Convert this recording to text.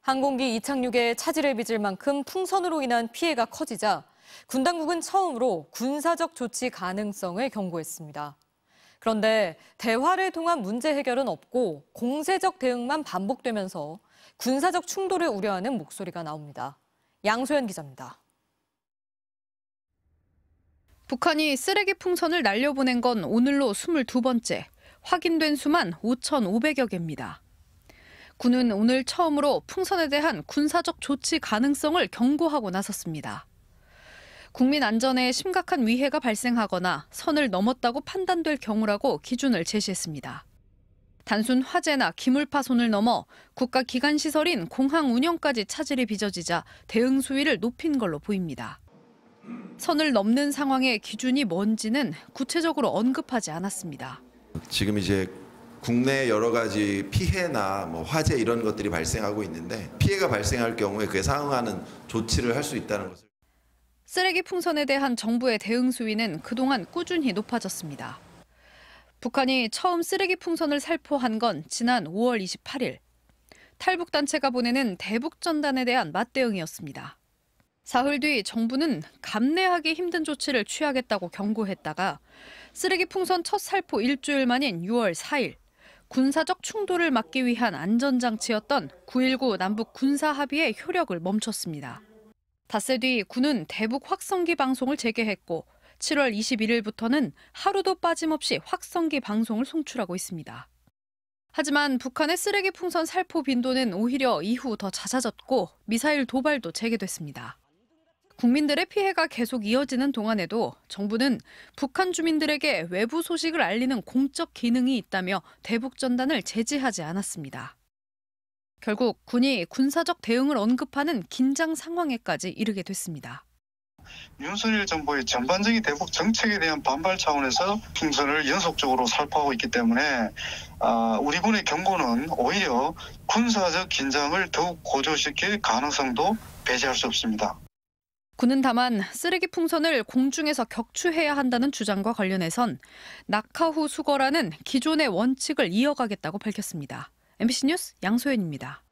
항공기 이착륙에 차질을 빚을 만큼 풍선으로 인한 피해가 커지자 군 당국은 처음으로 군사적 조치 가능성을 경고했습니다. 그런데 대화를 통한 문제 해결은 없고 공세적 대응만 반복되면서 군사적 충돌을 우려하는 목소리가 나옵니다. 양소연 기자입니다. 북한이 쓰레기 풍선을 날려보낸 건 오늘로 22번째, 확인된 수만 5,500여 개입니다. 군은 오늘 처음으로 풍선에 대한 군사적 조치 가능성을 경고하고 나섰습니다. 국민 안전에 심각한 위해가 발생하거나 선을 넘었다고 판단될 경우라고 기준을 제시했습니다. 단순 화재나 기물파손을 넘어 국가기관시설인 공항 운영까지 차질이 빚어지자 대응 수위를 높인 걸로 보입니다. 선을 넘는 상황의 기준이 뭔지는 구체적으로 언급하지 않았습니다. 지금 이제 국내 여러 가지 피해나 화재 이런 것들이 발생하고 있는데 피해가 발생할 경우에 그에 상응하는 조치를 할 수 있다는 것을. 쓰레기 풍선에 대한 정부의 대응 수위는 그동안 꾸준히 높아졌습니다. 북한이 처음 쓰레기 풍선을 살포한 건 지난 5월 28일. 탈북단체가 보내는 대북전단에 대한 맞대응이었습니다. 사흘 뒤 정부는 감내하기 힘든 조치를 취하겠다고 경고했다가 쓰레기 풍선 첫 살포 일주일 만인 6월 4일 군사적 충돌을 막기 위한 안전장치였던 9.19 남북 군사합의의 효력을 멈췄습니다. 닷새 뒤 군은 대북 확성기 방송을 재개했고 7월 21일부터는 하루도 빠짐없이 확성기 방송을 송출하고 있습니다. 하지만 북한의 쓰레기 풍선 살포 빈도는 오히려 이후 더 잦아졌고 미사일 도발도 재개됐습니다. 국민들의 피해가 계속 이어지는 동안에도 정부는 북한 주민들에게 외부 소식을 알리는 공적 기능이 있다며 대북전단을 제지하지 않았습니다. 결국 군이 군사적 대응을 언급하는 긴장 상황에까지 이르게 됐습니다. 윤석열 정부의 전반적인 대북 정책에 대한 반발 차원에서 풍선을 연속적으로 살포하고 있기 때문에 우리 군의 경고는 오히려 군사적 긴장을 더욱 고조시킬 가능성도 배제할 수 없습니다. 군은 다만 쓰레기 풍선을 공중에서 격추해야 한다는 주장과 관련해선 낙하 후 수거라는 기존의 원칙을 이어가겠다고 밝혔습니다. MBC 뉴스 양소연입니다.